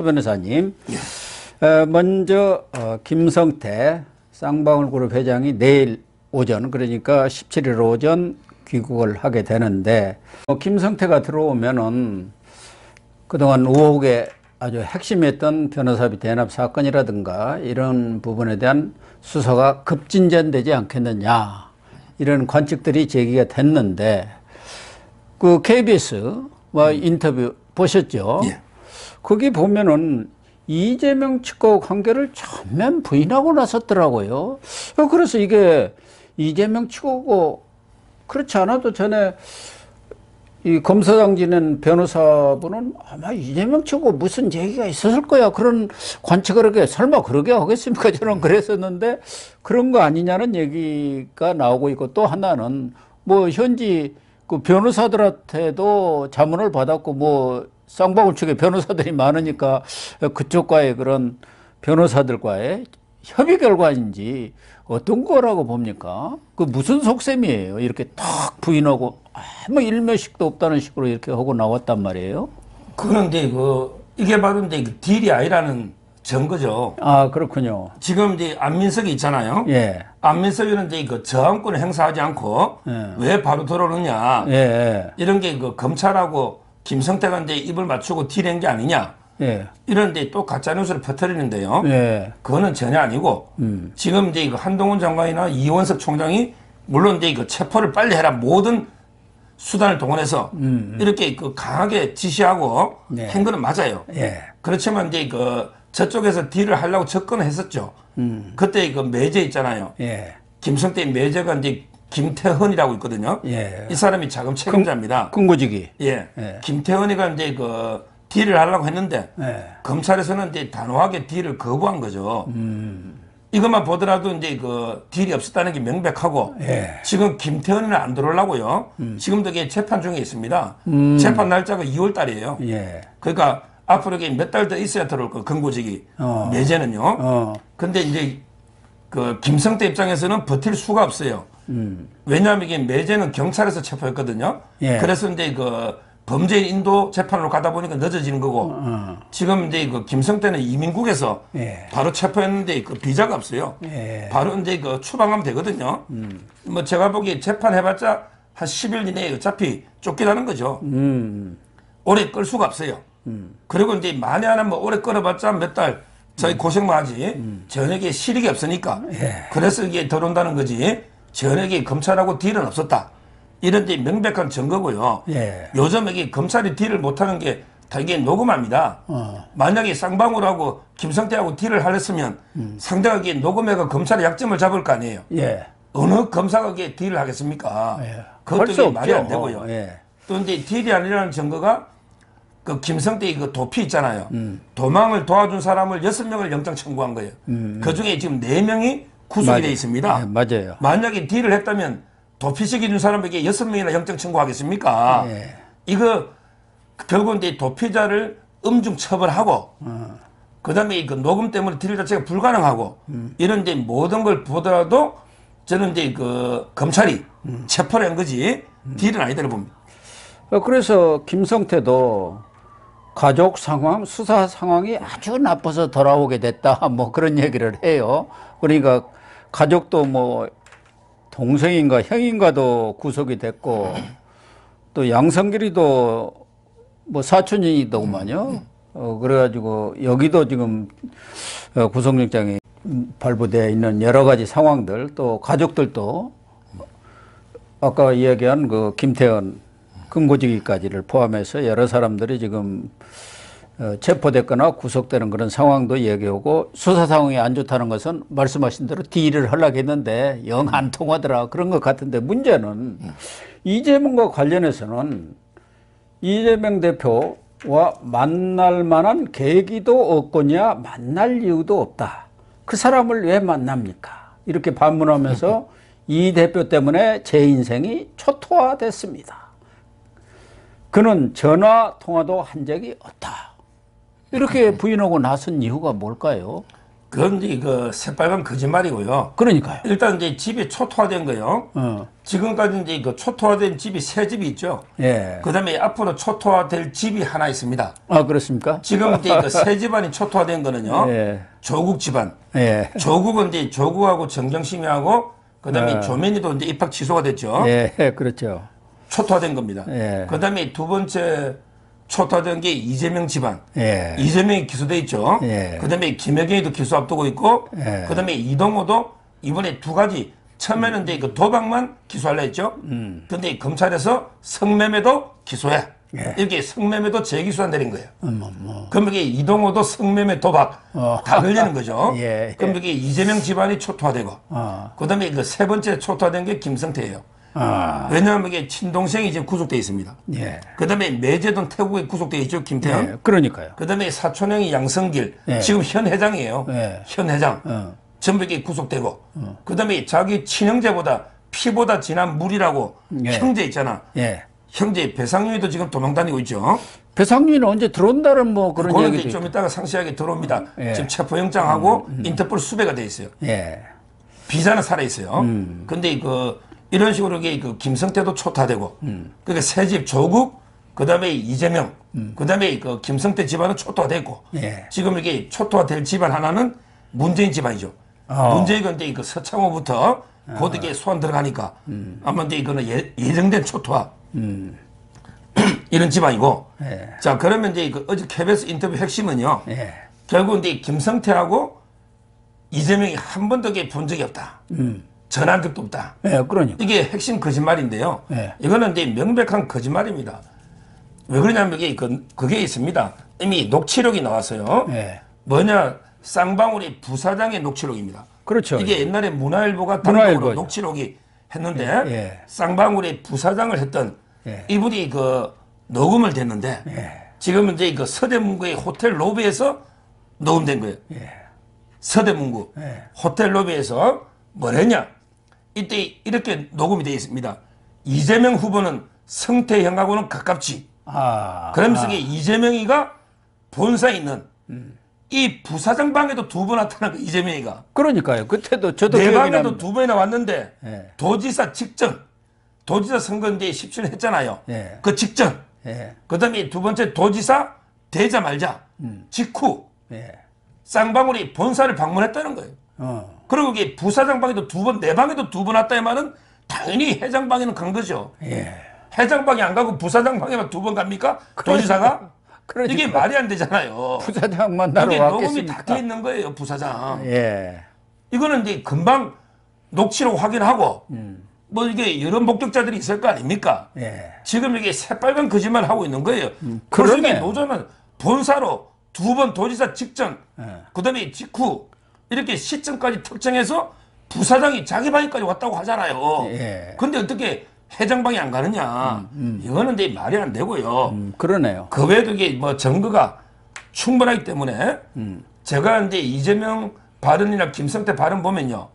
서 변호사님, 먼저 김성태 쌍방울그룹 회장이 내일 오전, 그러니까 17일 오전 귀국을 하게 되는데, 김성태가 들어오면은 그동안 의혹의 아주 핵심이었던 변호사비 대납 사건이라든가 이런 부분에 대한 수사가 급진전되지 않겠느냐, 이런 관측들이 제기가 됐는데, 그 KBS와 인터뷰 보셨죠? 예. 거기 보면은 이재명 측과 관계를 전면 부인하고 나섰더라고요. 그래서 이게 이재명 측하고 그렇지 않아도 전에 이 검사장 지낸 변호사분은 아마 이재명 측하고 무슨 얘기가 있었을 거야, 그런 관측을 하게, 설마 그러게 하겠습니까? 저는 그랬었는데 그런 거 아니냐는 얘기가 나오고 있고, 또 하나는 뭐 현지 그 변호사들한테도 자문을 받았고, 뭐 쌍방울 측에 변호사들이 많으니까 그쪽과의 그런 변호사들과의 협의 결과인지 어떤 거라고 봅니까? 그 무슨 속셈이에요? 이렇게 탁 부인하고 아무 일면식도 없다는 식으로 이렇게 하고 나왔단 말이에요. 그런데 이게 바로 이제 딜이 아니라는 증거죠. 아, 그렇군요. 지금 이제 안민석이 있잖아요. 예. 안민석이는 이제 저항권을 행사하지 않고 예. 왜 바로 들어오느냐. 예. 이런 게 검찰하고 김성태가 이제 입을 맞추고 딜한 게 아니냐. 예. 이런데 또 가짜 뉴스를 퍼뜨리는데요. 예. 그거는 전혀 아니고 지금 이제 한동훈 장관이나 이원석 총장이 물론 이제 체포를 빨리 해라, 모든 수단을 동원해서 이렇게 강하게 지시하고 네. 한 거는 맞아요. 예. 그렇지만 이제 저쪽에서 딜을 하려고 접근을 했었죠. 그때 매제 있잖아요. 예. 김성태 매제가 이제 김태헌이라고 있거든요. 예. 이 사람이 자금 책임자입니다. 금고지기. 예. 예. 김태헌이가 이제 딜을 하려고 했는데 예. 검찰에서는 이제 단호하게 딜을 거부한 거죠. 이것만 보더라도 이제 딜이 없었다는 게 명백하고, 예. 지금 김태헌이는 안 들어오려고요. 지금도 이게 재판 중에 있습니다. 재판 날짜가 2월 달이에요. 예. 그러니까 앞으로 몇 달 더 있어야 들어올 거예요, 금고직이. 매제는요. 근데 이제 김성태 입장에서는 버틸 수가 없어요. 왜냐하면 이게 매제는 경찰에서 체포했거든요. 예. 그래서 이제 범죄인 인도 재판으로 가다 보니까 늦어지는 거고, 지금 이제 김성태는 이민국에서 예. 바로 체포했는데 비자가 없어요. 예. 바로 이제 추방하면 되거든요. 뭐 제가 보기에 재판해봤자 한 10일 이내에 어차피 쫓기라는 거죠. 오래 끌 수가 없어요. 그리고 이제 만에 하나 뭐 오래 끌어봤자 몇 달 저희 고생만 하지 전역에 실익이 없으니까. 예. 그래서 이게 들어온다는 거지, 전역에 검찰하고 딜은 없었다, 이런 데 명백한 증거고요. 예. 요즘 이게 검찰이 딜을 못하는 게 다 이게 녹음합니다. 만약에 쌍방울하고 김성태하고 딜을 하랬으면 상대가 이게 녹음해가 검찰의 약점을 잡을 거 아니에요. 예. 어느 검사가 이게 딜을 하겠습니까? 예. 그것도 이게 말이 안 되고요. 예. 또 이제 딜이 아니라는 증거가 김성태 도피 있잖아요. 도망을 도와준 사람을 6명을 영장 청구한 거예요. 그 중에 지금 4명이 구속이 돼 있습니다. 예, 맞아요. 만약에 딜을 했다면 도피시켜준 사람에게 6명이나 영장 청구하겠습니까? 예. 이거 결국 이제 도피자를 음중 처벌하고, 그 다음에 녹음 때문에 딜 자체가 불가능하고, 이런 이제 모든 걸 보더라도 저는 이제 검찰이 체포를 한 거지, 딜은 아니다고 봅니다. 그래서 김성태도 가족 상황, 수사 상황이 아주 나빠서 돌아오게 됐다, 뭐 그런 얘기를 해요. 그러니까 가족도 뭐 동생인가 형인가도 구속이 됐고, 또 양성길이도 뭐 사촌이더구만요. 그래가지고 여기도 지금 구속영장이 발부되어 있는 여러 가지 상황들, 또 가족들도 아까 이야기한 김태헌 금고지기까지를 포함해서 여러 사람들이 지금 체포됐거나 구속되는 그런 상황도 얘기하고, 수사 상황이 안 좋다는 것은 말씀하신 대로 딜을 하려고 했는데 영 안 통하더라, 그런 것 같은데, 문제는 이재명과 관련해서는 이재명 대표와 만날 만한 계기도 없거냐, 만날 이유도 없다. 그 사람을 왜 만납니까? 이렇게 반문하면서 이 대표 때문에 제 인생이 초토화됐습니다. 그는 전화 통화도 한 적이 없다, 이렇게 부인하고 나선 이유가 뭘까요? 그건 이제 그 새빨간 거짓말이고요. 그러니까요. 일단 이제 집이 초토화된 거요. 지금까지 이제 그 초토화된 집이 세 집이 있죠. 예. 그다음에 앞으로 초토화될 집이 하나 있습니다. 아, 그렇습니까? 지금 이제 그 세 집안이 초토화된 거는요. 예. 조국 집안. 예. 조국은 이제 조국하고 정경심이하고 그다음에 조민이도 이제 입학 취소가 됐죠. 예, 그렇죠. 초토화된 겁니다. 예. 그다음에 두 번째 초토화된 게 이재명 집안. 예. 이재명이 기소돼 있죠. 예. 그다음에 김혜경이도 기소 앞두고 있고, 예. 그다음에 이동호도 이번에 두 가지. 처음에는 이제 그 도박만 기소하려 했죠. 근데 검찰에서 성매매도 기소해. 예. 이렇게 성매매도 재기소한 내린 거예요. 그럼 이게 이동호도 성매매 도박 다 걸리는 거죠. 예. 그럼 이게 이재명 집안이 초토화되고, 그다음에 그 세 번째 초토화된 게 김성태예요. 왜냐하면 이게 친동생이 지금 구속돼 있습니다. 예. 그다음에 매제돈 태국에 구속돼 있죠, 김태형. 예. 그러니까요. 그다음에 사촌형이 양성길, 예. 지금 현 회장이에요. 예. 현 회장. 전부 이게 구속되고, 그다음에 자기 친형제보다 피보다 진한 물이라고 예. 형제 있잖아. 예. 형제 배상윤이도 지금 도망 다니고 있죠. 배상윤은 언제 들어온다는 뭐 그런 그런 얘기도 게 좀 있고. 이따가 상세하게 들어옵니다. 예. 지금 체포영장하고 인터폴 수배가 돼 있어요. 예. 비자는 살아 있어요. 근데 그 이런 식으로 이게 그 김성태도 초타되고, 그러니까 새 집 조국, 그다음에 이재명, 그다음에 그 김성태 집안은 초토화됐고, 예. 지금 이게 초토화될 집안 하나는 문재인 집안이죠. 문재인 건데 그 서창호부터 곧 이게 소환 들어가니까 아마 이제 이거는 예정된 초토화 이런 집안이고. 예. 자, 그러면 이제 그 어제 KBS 인터뷰 핵심은요. 예. 결국 이제 김성태하고 이재명이 한 번도 본 적이 없다. 전화한 적도 없다. 예, 그러니까. 이게 핵심 거짓말인데요. 예. 이거는 이제 명백한 거짓말입니다. 왜 그러냐면 이게 그게 있습니다. 이미 녹취록이 나왔어요. 예. 뭐냐, 쌍방울이 부사장의 녹취록입니다. 그렇죠. 이게 옛날에 문화일보가 단독으로 문화일보죠. 녹취록이 했는데 예. 쌍방울이 부사장을 했던 예. 이분이 그 녹음을 됐는데 예. 지금은 이제 그 서대문구의 호텔 로비에서 녹음된 거예요. 예. 서대문구 예. 호텔 로비에서 뭐랬냐? 이때 이렇게 녹음이 되어 있습니다. 이재명 후보는 성태형하고는 가깝지. 그러면서 이게 이재명이가 본사에 있는 이 부사장 방에도 두 번 나타난 거 이재명이가. 그러니까요. 그때도 저도 내 기억이 방에도 납니다. 두 번이나 왔는데 예. 도지사 직전, 도지사 선거인데 17년 했잖아요. 예. 그 직전. 예. 그다음에 두 번째 도지사 되자 말자 직후 예. 쌍방울이 본사를 방문했다는 거예요. 그리고 이게 부사장 방에도 두 번, 내 방에도 두 번 왔다면은 당연히 회장 방에는 간 거죠. 예. 회장 방에 안 가고 부사장 방에만 두 번 갑니까? 도지사가? 그러니까. 이게 말이 안 되잖아요. 부사장 만나러 이게 녹음이 왔겠습니까? 다 돼 있는 거예요, 부사장. 예. 이거는 이제 금방 녹취록 확인하고 뭐 이게 여러 목격자들이 있을 거 아닙니까? 예. 지금 이게 새빨간 거짓말 하고 있는 거예요. 그래서 이게 그러네. 노조는 본사로 두 번 도지사 직전, 예. 그다음에 직후 이렇게 시점까지 특정해서 부사장이 자기 방에까지 왔다고 하잖아요. 예. 근데 어떻게 회장 방에 안 가느냐? 이거는 이제 말이 안 되고요. 그러네요. 그 외에도 이게 뭐 증거가 충분하기 때문에 제가 이제 이재명 발언이나 김성태 발언 보면요.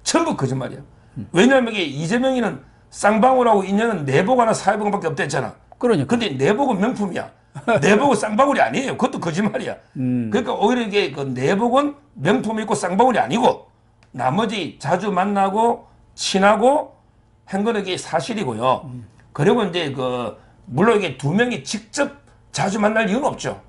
전부 거짓말이에요. 왜냐하면 이게 이재명이는 쌍방울하고 인연은 내복하나 사회복밖에 없댔잖아. 그러니까. 근데 내복은 명품이야. 내복은 쌍방울이 아니에요. 그것도 거짓말이야. 그러니까 오히려 이게 그 내복은 명품이 있고 쌍방울이 아니고 나머지 자주 만나고 친하고 한 거는 이게 사실이고요. 그리고 이제 그 물론 이게 두 명이 직접 자주 만날 이유는 없죠.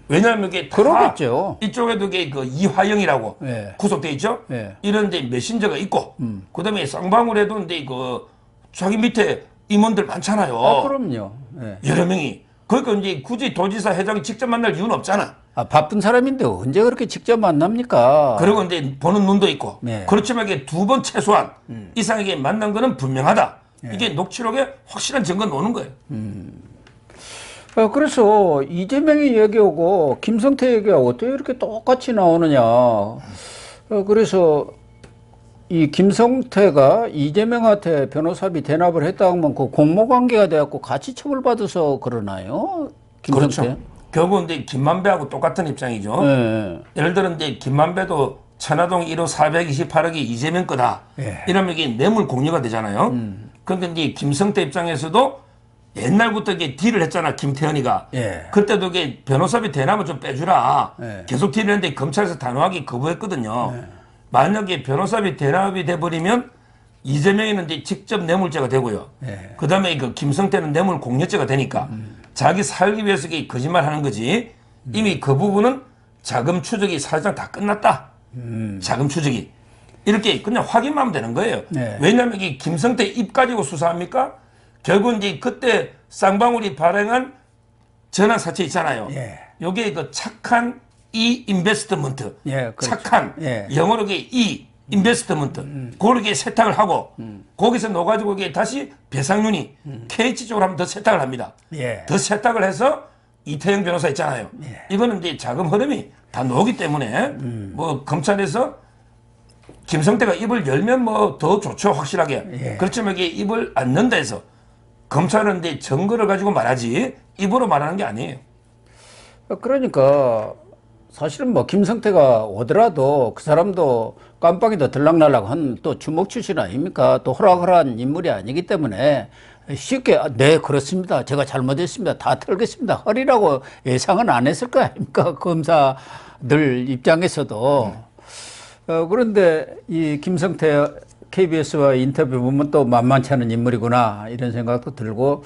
왜냐하면 이게 다 그러겠죠. 이쪽에도 이게 그 이화영이라고 예. 구속돼 있죠. 예. 이런 데 메신저가 있고, 그다음에 쌍방울에도 이제 그 자기 밑에 임원들 많잖아요. 그럼요. 예. 여러 명이. 그러니까 이제 굳이 도지사 회장이 직접 만날 이유는 없잖아. 바쁜 사람인데 언제 그렇게 직접 만납니까? 그리고 이제 보는 눈도 있고. 네. 그렇지만 이게 두 번 최소한 이상에게 만난 거는 분명하다. 이게 녹취록에 확실한 증거 노는 거예요. 그래서 이재명이 얘기하고 김성태 얘기하고 어떻게 이렇게 똑같이 나오느냐. 그래서 이 김성태가 이재명한테 변호사비 대납을 했다 하면 그 공모관계가 돼갖고 같이 처벌받아서 그러나요? 김성태? 그렇죠. 결국은 이제 김만배하고 똑같은 입장이죠. 예. 예를 들어 이제 김만배도 천화동 1호 428억이 이재명 거다. 예. 이러면 이게 뇌물 공유가 되잖아요. 그런데 이제 김성태 입장에서도 옛날부터 이게 딜을 했잖아, 김태현이가. 예. 그때도 이게 변호사비 대납을 좀 빼주라. 예. 계속 딜을 했는데 검찰에서 단호하게 거부했거든요. 만약에 변호사비 대납이 돼버리면 이재명이는 이제 직접 뇌물죄가 되고요. 예. 그 다음에 그 김성태는 뇌물 공여죄가 되니까 자기 살기 위해서 이게 거짓말 하는 거지. 이미 그 부분은 자금 추적이 사실상 다 끝났다. 자금 추적이. 이렇게 그냥 확인만 하면 되는 거예요. 네. 왜냐하면 이게 김성태 입 가지고 수사합니까? 결국 이제 그때 쌍방울이 발행한 전환 사채 있잖아요. 예. 요게 그 착한 이 인베스트먼트. 예, 그렇죠. 착한 예. 영어로 게 이 인베스트먼트. 그렇게 세탁을 하고 거기서 넣어가지고 이게 다시 배상윤이 KH 쪽으로 하면 더 세탁을 합니다. 예. 더 세탁을 해서 이태영 변호사 있잖아요. 예. 이거는 이제 자금 흐름이 다 나오기 때문에 뭐 검찰에서 김성태가 입을 열면 뭐 더 좋죠, 확실하게. 예. 그렇지만 이게 입을 안 연다 해서 검찰은 이제 증거를 가지고 말하지 입으로 말하는 게 아니에요. 그러니까 사실은 뭐 김성태가 오더라도 그 사람도 깜빡이도 들락날락 한 또 주먹 출신 아닙니까? 또 호락호락한 인물이 아니기 때문에 쉽게 네 그렇습니다. 제가 잘못했습니다. 다 털겠습니다. 허리라고 예상은 안 했을 거 아닙니까? 검사들 입장에서도. 그런데 이 김성태 KBS와 인터뷰 보면 또 만만치 않은 인물이구나 이런 생각도 들고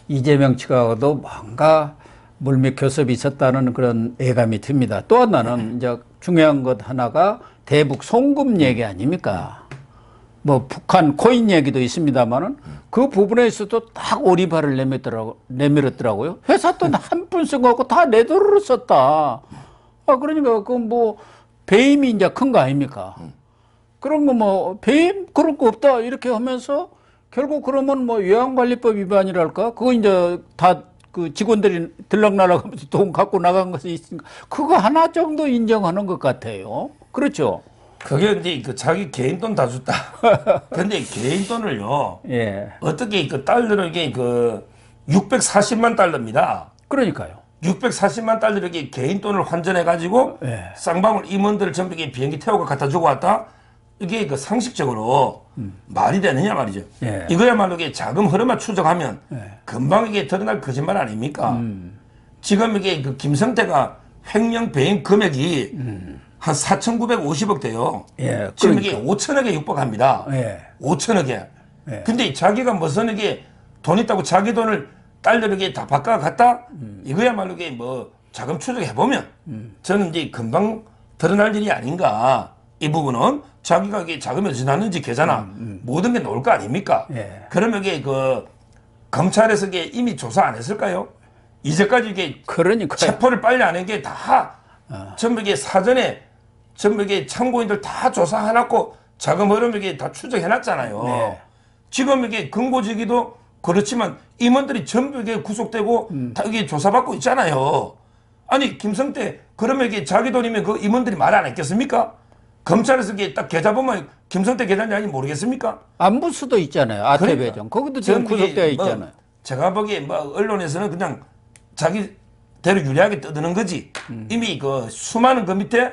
이재명 측하고도 뭔가 물밑 교섭이 있었다는 그런 예감이 듭니다. 또 하나는 이제 중요한 것 하나가 대북 송금 얘기 아닙니까? 뭐 북한 코인 얘기도 있습니다만은 그 부분에 있어도 딱 오리발을 내밀었더라고요. 회사 돈 한 푼 쓴 거 갖고 다 내 돈으로 썼다. 그러니까 그 뭐 배임이 이제 큰 거 아닙니까? 그런 거 뭐 배임 그럴 거 없다 이렇게 하면서 결국 그러면 뭐 요양관리법 위반이랄까? 그거 이제 다 그 직원들이 들락날락하면서 돈 갖고 나간 것이 있으니까 그거 하나 정도 인정하는 것 같아요. 그렇죠? 그게 이제 그 자기 개인 돈 다 줬다. 근데 개인 돈을요. 예. 어떻게 그 달러로 이게 그 640만 달러입니다. 그러니까요. 640만 달러 이렇게 개인 돈을 환전해 가지고 예. 쌍방울 임원들을 전부 이게 비행기 태우고 갖다 주고 왔다. 이게 그 상식적으로 말이 되느냐 말이죠. 예. 이거야말로 이게 자금 흐름만 추적하면 예. 금방 이게 드러날 거짓말 아닙니까? 지금 이게 그 김성태가 횡령 배임 금액이 한 4,950억 돼요. 예, 지금 그러니까. 이게 5천억에 육박합니다. 예. 5천억에. 예. 근데 자기가 무슨 이게 돈 있다고 자기 돈을 달러로 이게 다 바꿔갔다? 이거야말로 이게 뭐 자금 추적해보면 저는 이제 금방 드러날 일이 아닌가. 이 부분은 자기가 이게 자금이 어디서 났는지 계좌나 모든 게 나올 거 아닙니까? 예. 그러면 이게 그 검찰에서 이게 이미 조사 안 했을까요? 이제까지 이게 그러니까요. 체포를 빨리 안 한 게 다 전부 이게 사전에 전부 이게 참고인들 다 조사해놨고 자금 흐름 이게 다 추적해놨잖아요. 네. 지금 이게 근고지기도 그렇지만 임원들이 전부 이게 구속되고 다 이게 조사받고 있잖아요. 아니 김성태 그러면 이게 자기 돈이면 그 임원들이 말 안 했겠습니까? 검찰에서 이게 딱 계좌 보면 김성태 계좌인지 아닌지 모르겠습니까? 안부수도 있잖아요. 아태배정. 거기도 지금 저는 이게 구속되어 뭐 있잖아요. 제가 보기에 뭐 언론에서는 그냥 자기대로 유리하게 떠드는 거지. 이미 그 수많은 그 밑에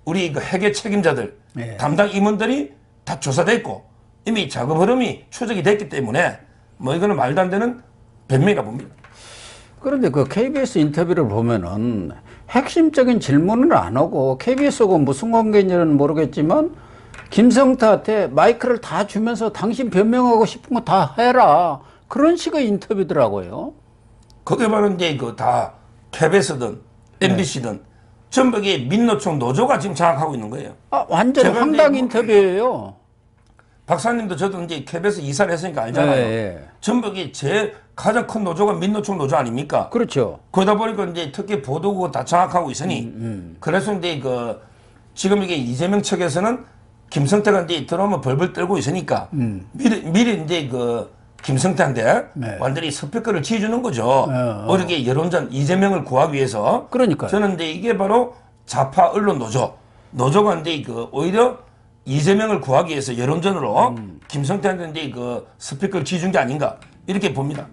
우리 그 회계 책임자들, 네. 담당 임원들이 다 조사됐고 이미 자금 흐름이 추적이 됐기 때문에 뭐 이거는 말도 안 되는 변명이라 봅니다. 그런데 그 KBS 인터뷰를 보면은 핵심적인 질문을 안 하고 KBS하고 무슨 관계인지는 모르겠지만 김성태한테 마이크를 다 주면서 당신 변명하고 싶은 거 다 해라. 그런 식의 인터뷰더라고요. 그게 바로 이제 그 다 KBS든 MBC든 전부 이게 민노총 노조가 지금 장악하고 있는 거예요. 완전 제가 황당 이제 인터뷰예요. 박사님도 저도 이제 KBS 이사를 했으니까 알잖아요. 예. 전부 이게 제일 가장 큰 노조가 민노총 노조 아닙니까? 그렇죠. 그러다 보니까 이제 특히 보도국 다 장악하고 있으니 그래서 이제 그 지금 이게 이재명 측에서는 김성태가 이제 들어오면 벌벌 떨고 있으니까 미리 이제 그 김성태한테 네. 완전히 스피커를 지어주는 거죠. 이렇게 여론전 이재명을 구하기 위해서. 그러니까요. 저는 이제 이게 바로 좌파 언론 노조가 이제 그 오히려 이재명을 구하기 위해서 여론전으로 김성태한테 이제 그 스피커를 지어준 게 아닌가 이렇게 봅니다.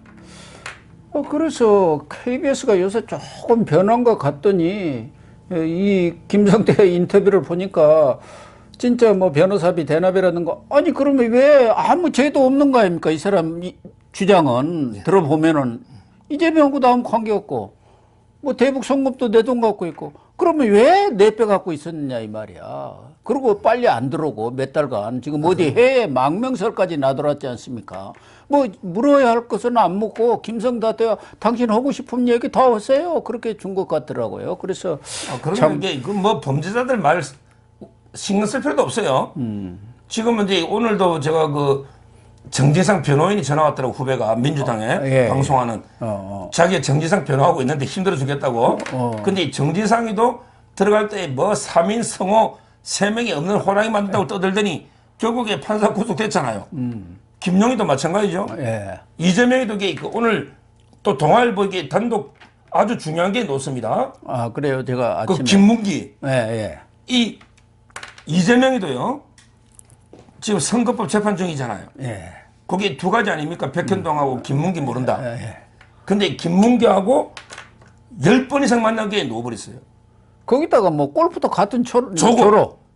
그래서 KBS가 요새 조금 변한 것 같더니 이 김성태 인터뷰를 보니까 진짜 뭐 변호사비 대납이라는 거 아니 그러면 왜 아무 죄도 없는 거 아닙니까? 이 사람 주장은 들어보면은 이재명하고 나하고 관계없고 뭐 대북 송금도 내 돈 갖고 있고 그러면 왜 내 배 갖고 있었느냐 이 말이야. 그리고 빨리 안 들어오고 몇 달간 지금 어디 해외 망명설까지 나돌았지 않습니까? 뭐 물어야 할 것은 안 묻고 김성다대와 당신 하고 싶은 얘기 다 하세요. 그렇게 준 것 같더라고요. 그래서 그러면 이게 뭐 범죄자들 말 신경 쓸 필요도 없어요. 지금은 이제 오늘도 제가 그 정진상 변호인이 전화 왔더라고 후배가 민주당에 예, 방송하는 자기가 정진상 변호하고 있는데 힘들어 죽겠다고. 근데 정진상이도 들어갈 때 뭐 3인 성호 3명이 없는 호랑이 만든다고 떠들더니 결국에 판사 구속됐잖아요. 김용희도 마찬가지죠. 예. 이재명이도 이게 오늘 또 동아일보 이게 단독 아주 중요한 게 놓습니다. 아 그래요. 제가 아침에 그 김문기 예, 예. 이 이재명이도요. 지금 선거법 재판 중이잖아요. 예. 거기 두 가지 아닙니까? 백현동하고 김문기 모른다. 예, 예. 근데 김문기하고 10번 이상 만나게 놓아버렸어요. 거기다가 뭐 골프도 같은 조로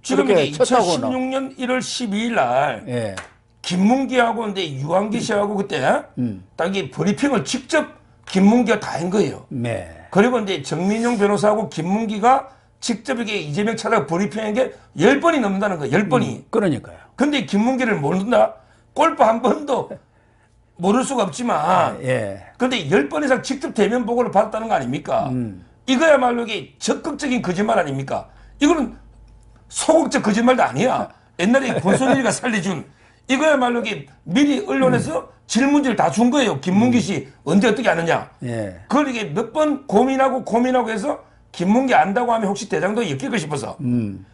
지금 그렇게 이게 쳤다고 2016년 1월 12일 날 예. 김문기하고 근데 유한기 씨하고 그때 딱 이 브리핑을 직접 김문기가 다 한 거예요. 네. 그리고 이제 정민용 변호사하고 김문기가 직접 이게 이재명 찾아가 브리핑한 게 10번이 넘는다는 거예요. 10번이. 그러니까요. 근데 김문기를 모른다? 골프 한 번도 모를 수가 없지만 예. 근데 10번 이상 직접 대면 보고를 받았다는 거 아닙니까? 이거야말로 이게 적극적인 거짓말 아닙니까? 이거는 소극적 거짓말도 아니야. 옛날에 권순일이가 살려준 이거야말로 이게 미리 언론에서 질문지를 다 준 거예요. 김문기 씨 언제 어떻게 아느냐. 예. 그걸 이게 몇 번 고민하고 해서 김문기 안다고 하면 혹시 대장동이 엮일까 싶어서.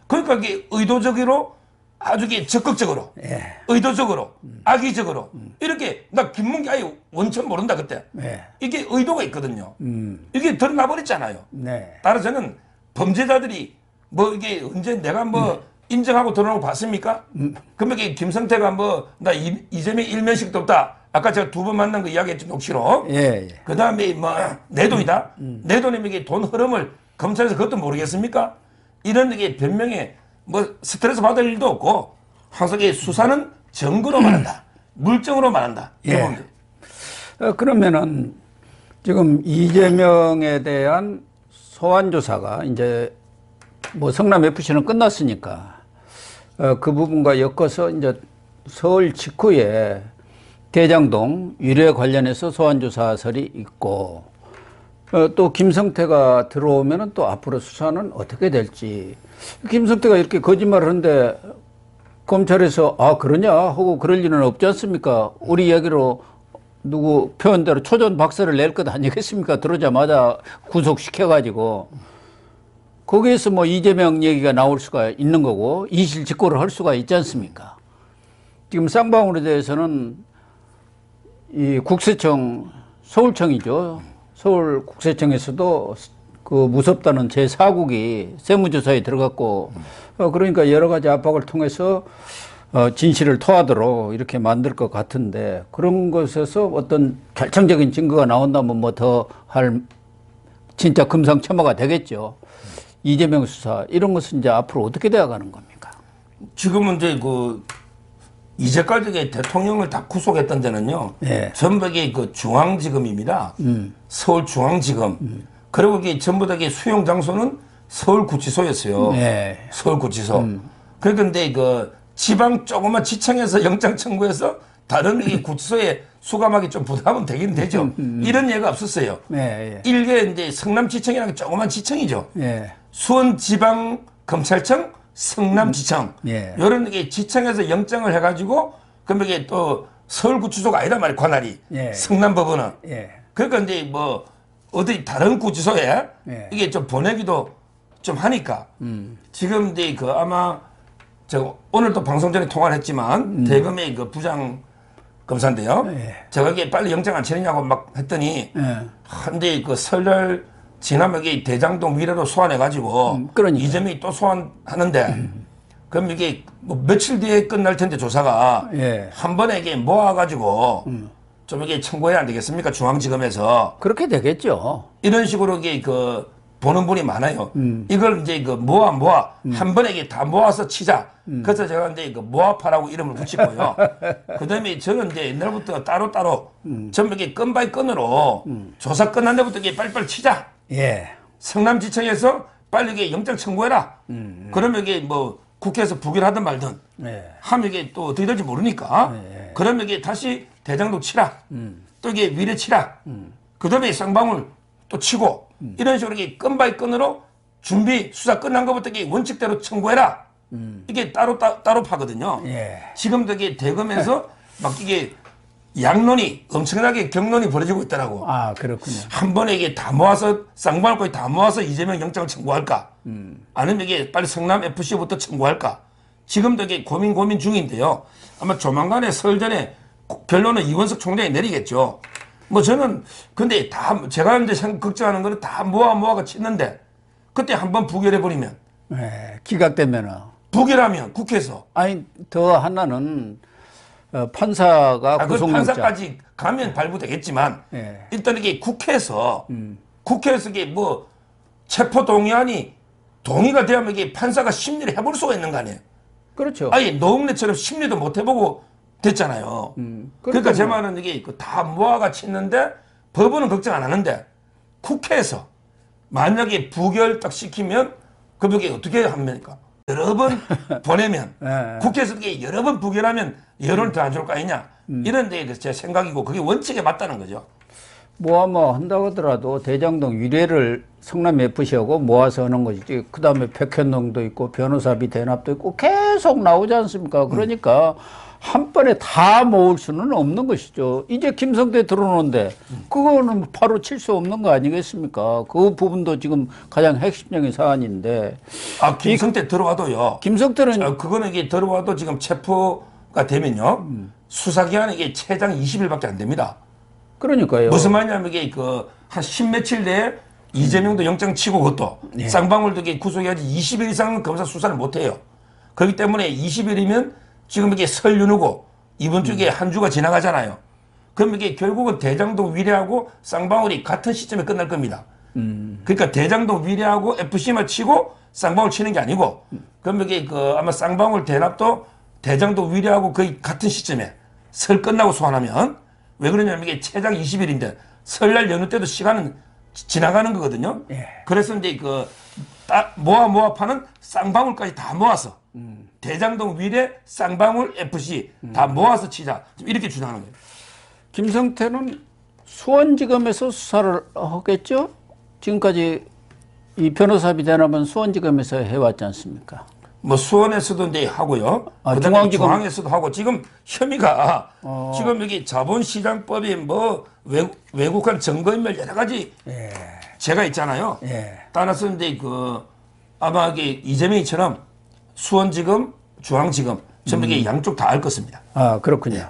그러니까 이게 의도적으로 아주 이게 적극적으로, 예. 의도적으로, 악의적으로 이렇게 나 김문기 아예 원천 모른다 그때. 예. 이게 의도가 있거든요. 이게 드러나 버렸잖아요. 네. 따라서 저는 범죄자들이 뭐 이게 언제 내가 뭐 인정하고 드러나고 봤습니까? 그러면 이게 김성태가 뭐 나 이재명 일면식도 없다. 아까 제가 2번 만난 거 이야기했죠 녹취로. 예. 예. 그 다음에 뭐 내 돈이다. 내 돈이면 이게 돈 흐름을 검찰에서 그것도 모르겠습니까? 이런 게 변명에 뭐 스트레스 받을 일도 없고 항상 이 수사는 증거로 말한다. 물증으로 말한다. 예. 그러면은 지금 이재명에 대한 소환 조사가 이제 뭐 성남 FC는 끝났으니까 그 부분과 엮어서 이제 서울 직후에 대장동 유례 관련해서 소환 조사설이 있고 또 김성태가 들어오면은 또 앞으로 수사는 어떻게 될지 김성태가 이렇게 거짓말을 하는데 검찰에서 아 그러냐 하고 그럴 일은 없지 않습니까? 우리 이야기로 누구 표현대로 초전 박사를 낼 것 아니겠습니까? 들어오자마자 구속시켜가지고 거기에서 뭐 이재명 얘기가 나올 수가 있는 거고 이실직고를 할 수가 있지 않습니까? 지금 쌍방울에 대해서는 이 국세청 서울청이죠. 서울국세청에서도 그 무섭다는 제4국이 세무조사에 들어갔고 그러니까 여러 가지 압박을 통해서 진실을 토하도록 이렇게 만들 것 같은데 그런 것에서 어떤 결정적인 증거가 나온다면 뭐 더 할 진짜 금상첨화가 되겠죠. 이재명 수사 이런 것은 이제 앞으로 어떻게 되어가는 겁니까? 지금은 이제 그 이제까지 대통령을 다 구속했던 데는요. 예. 전부 이게 그 중앙지검입니다. 서울중앙지검. 그리고 이게 전부 다 이게 수용 장소는 서울구치소였어요. 예. 서울구치소. 그런데 그 지방 조그만 지청에서 영장 청구해서 다른 이 구치소에 수감하기 좀 부담은 되긴 되죠. 이런 예가 없었어요. 예. 일개 이제 성남지청이라는 조그만 지청이죠. 예. 수원지방검찰청, 성남지청. 예. 이런 게 지청에서 영장을 해가지고 그럼 이게 또 서울구치소가 아니란 말이에요. 관할이. 예. 성남법원은. 예. 그러니까 이제 뭐 어디 다른 구치소에 예. 이게 좀 보내기도 좀 하니까 지금 이제 그 아마 저 오늘 또 방송 전에 통화를 했지만 대검의 그 부장 검사인데요. 예. 제가 이게 빨리 영장 안 치느냐고 막 했더니 예. 근데 그 설날 지나면 이게 대장동 위례로 소환해가지고 그러니까요. 이재명이 또 소환하는데 그럼 이게 뭐 며칠 뒤에 끝날 텐데 조사가 예. 한 번에 이게 모아가지고 좀 이게 청구해야 안 되겠습니까? 중앙지검에서 그렇게 되겠죠. 이런 식으로 이게 그 보는 분이 많아요. 이걸 이제 그 모아 한 번에 이게 다 모아서 치자. 그래서 제가 이제 그 모아파라고 이름을 붙이고요. 그다음에 저는 이제 옛날부터 따로따로 전부 이게 건 바이 건으로 조사 끝난 데부터 이게 빨리빨리 치자. 예. 성남지청에서 빨리 이게 영장 청구해라. 그러면 이게 뭐 국회에서 부결하든 말든 예. 하면 이게 또 어떻게 될지 모르니까 그러면 이게 다시 대장동 치라. 또 이게 위례 치라. 그다음에 쌍방울 또 치고 이런 식으로 이게 건 바이 건으로 준비 수사 끝난 것부터 이게 원칙대로 청구해라. 이게 따로 파거든요. 예. 지금도 이게 대검에서 막 이게 양론이 엄청나게 격론이 벌어지고 있더라고. 아, 그렇군요. 한 번에 이게 다 모아서 쌍방울까지 다 모아서 이재명 영장을 청구할까? 아니면 이게 빨리 성남 FC부터 청구할까? 지금도 이게 고민 중인데요. 아마 조만간에 설 전에 결론은 이원석 총장이 내리겠죠. 뭐 저는 근데 다 제가 이제 걱정하는 거는 다 모아가 치는데 그때 한번 부결해 버리면 예. 기각되면은. 부결하면 국회에서 아니, 더 하나는 판사가 그 구속영장. 판사까지 가면 발부되겠지만 예. 일단 이게 국회에서 이게 뭐 체포 동의안이 동의가 되면 이게 판사가 심리를 해볼 수가 있는 거 아니에요. 그렇죠. 아예 노웅래처럼 심리도 못 해보고 됐잖아요. 그러니까 제 말은 이게 다 모아가 치는데 법원은 걱정 안 하는데 국회에서 만약에 부결 딱 시키면 그럼 이게 어떻게 합니까? 여러 번 보내면 예. 국회에서 이게 여러 번 부결하면 여론이 더 안 좋을 거 아니냐 이런 데에 대해서 제 생각이고 그게 원칙에 맞다는 거죠. 뭐 한다고 하더라도 대장동 위례를 성남 FC하고 모아서 하는 것이지. 그 다음에 백현동도 있고 변호사비 대납도 있고 계속 나오지 않습니까? 그러니까 한 번에 다 모을 수는 없는 것이죠. 이제 김성태 들어오는데 그거는 바로 칠 수 없는 거 아니겠습니까? 그 부분도 지금 가장 핵심적인 사안인데. 아, 김성태 들어와도요. 김성태는 그거는 이게 들어와도 지금 체포가 되면요. 수사기한이 이게 최장 20일밖에 안 됩니다. 그러니까요. 무슨 말이냐면 이게 한 10며칠 내에 이재명도 영장 치고 그것도 쌍방울도 이게 구속해야지 20일 이상은 검사 수사를 못 해요. 그렇기 때문에 20일이면 지금 이게 설 연휴고 이번 주에 한 주가 지나가잖아요. 그럼 이게 결국은 대장동 위례하고 쌍방울이 같은 시점에 끝날 겁니다. 그러니까 대장동 위례하고 FC만 치고 쌍방울 치는 게 아니고 그럼 이게 아마 쌍방울 대납도 대장동 위례하고 거의 같은 시점에 설 끝나고 소환하면 왜 그러냐면 이게 최장 20일인데 설날 연휴 때도 시간은 지나가는 거거든요. 예. 그래서 이제 모아 파는 쌍방울까지 다 모아서 대장동 위례 쌍방울 FC 다 모아서 치자 이렇게 주장하는 거예요. 김성태는 수원지검에서 수사를 하겠죠? 지금까지 이 변호사비 대납은 수원지검에서 해왔지 않습니까? 뭐 수원에서도 이제 하고요. 아, 그다음에 중앙지검. 중앙에서도 하고 지금 혐의가 지금 여기 자본시장법이 뭐 외국한 증거인멸 여러 가지 예. 죄가 있잖아요. 예. 따라서 이제 아마 이게 이재명이처럼 수원지검, 중앙지검 전부 이게 양쪽 다 알 것입니다. 아, 그렇군요.